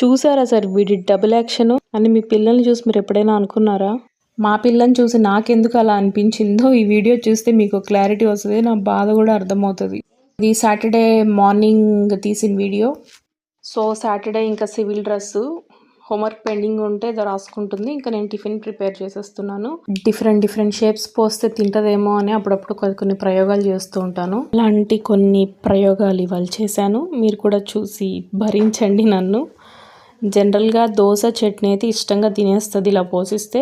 చూసారా సార్ వీడి double action అని మీ పిల్లల్ని చూసి మీరు ఎప్పుడైనా అనుకున్నారా? మా పిల్లని చూసి నాకెందుకు అలా అనిపించిందో ఈ వీడియో చూస్తే మీకు క్లారిటీ వస్తుంది. నా బాధ కూడా అర్థమవుతుంది. ఇది సాటర్డే మార్నింగ్ తీసిన వీడియో. సో సాటర్డే ఇంకా సివిల్ డ్రెస్సు హోంవర్క్ పెండింగ్ ఉంటే ఏదో రాసుకుంటుంది. ఇంకా నేను టిఫిన్ ప్రిపేర్ చేసేస్తున్నాను. డిఫరెంట్ షేప్స్ పోస్తే తింటదేమో అని అప్పుడప్పుడు కొన్ని ప్రయోగాలు చేస్తూ ఉంటాను. అలాంటి కొన్ని ప్రయోగాలు ఇవాళ చేశాను. మీరు కూడా చూసి భరించండి నన్ను. జనరల్గా దోశ చట్నీ అయితే ఇష్టంగా తినేస్తుంది ఇలా పోసిస్తే.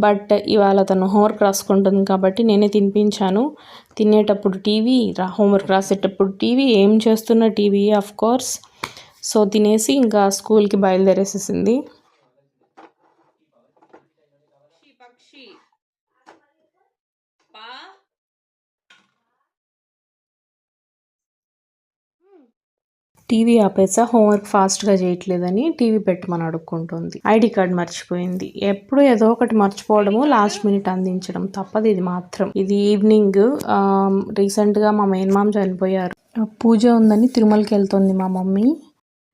బట్ ఇవాళ తను హోంవర్క్ రాసుకుంటుంది కాబట్టి నేనే తినిపించాను. తినేటప్పుడు టీవీ, హోంవర్క్ రాసేటప్పుడు టీవీ, ఏం చేస్తున్న టీవీ ఆఫ్ కోర్స్. సో తినేసి ఇంకా స్కూల్కి బయలుదేరేసేసింది. టీవీ ఆపేసా, హోంవర్క్ ఫాస్ట్గా చేయట్లేదని టీవీ పెట్టమని అడుక్కుంటుంది. ఐడి కార్డ్ మర్చిపోయింది. ఎప్పుడు ఏదో ఒకటి మర్చిపోవడము, లాస్ట్ మినిట్ అందించడం తప్పదు. ఇది మాత్రం ఇది ఈవినింగ్. రీసెంట్గా మా మేనమామ చనిపోయారు. పూజ ఉందని తిరుమలకి వెళ్తుంది మా మమ్మీ.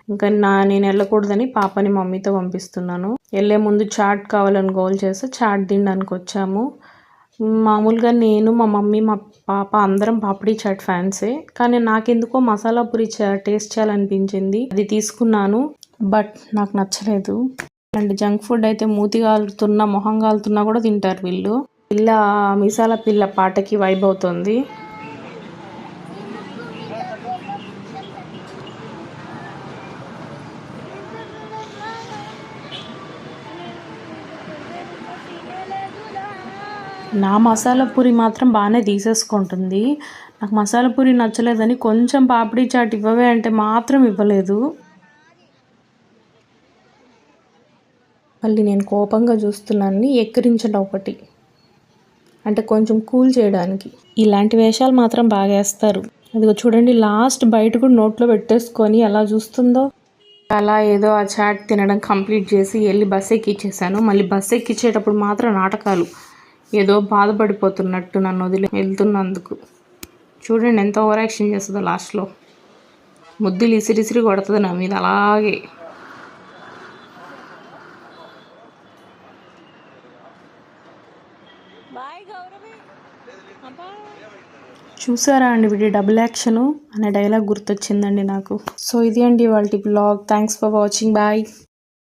ఇంకా నేను వెళ్ళకూడదని పాపని మమ్మీతో పంపిస్తున్నాను. వెళ్ళే ముందు చాట్ కావాలని గోల్ చేస్తే చాట్ తినడానికి వచ్చాము. మామూలుగా నేను, మా మమ్మీ, మా పాప అందరం పాపడీ చాట్ ఫ్యాన్సే. కానీ నాకెందుకో మసాలా పూరి టేస్ట్ చేయాలనిపించింది. అది తీసుకున్నాను. బట్ నాకు నచ్చలేదు. అండ్ జంక్ ఫుడ్ అయితే మూతి కాలుతున్నా, మొహం కాలుతున్నా కూడా తింటారు వీళ్ళు. మిసాల పిల్ల పాటకి వైబ్ అవుతుంది. నా మసాలా పూరి మాత్రం బాగానే తీసేసుకుంటుంది. నాకు మసాలా పూరి నచ్చలేదని కొంచెం పాపడీ చాట్ ఇవ్వవే అంటే మాత్రం ఇవ్వలేదు. మళ్ళీ నేను కోపంగా చూస్తున్నాను. ఎక్కిరించడం ఒకటి అంటే కొంచెం కూల్ చేయడానికి. ఇలాంటి వేషాలు మాత్రం బాగా వేస్తారు. అదిగో చూడండి, లాస్ట్ బయట కూడా నోట్లో పెట్టేసుకొని ఎలా చూస్తుందో. అలా ఏదో ఆ చాట్ తినడం కంప్లీట్ చేసి వెళ్ళి బస్ ఎక్కిచ్చేసాను. మళ్ళీ బస్ ఎక్కించేటప్పుడు మాత్రం నాటకాలు. ఏదో బాధపడిపోతున్నట్టు నన్ను వదిలి వెళ్తున్నందుకు. చూడండి ఎంత ఓవర్ యాక్షన్ చేస్తుందో. లాస్ట్లో ముద్దులు ఇసిరిసిరి కొడుతుంది నా మీద అలాగే. చూసారా అండి, వీడి డబుల్ యాక్షను అనే డైలాగ్ గుర్తొచ్చిందండి నాకు. సో ఇది అండి వాళ్ళ blog. Thanks for watching. Bye.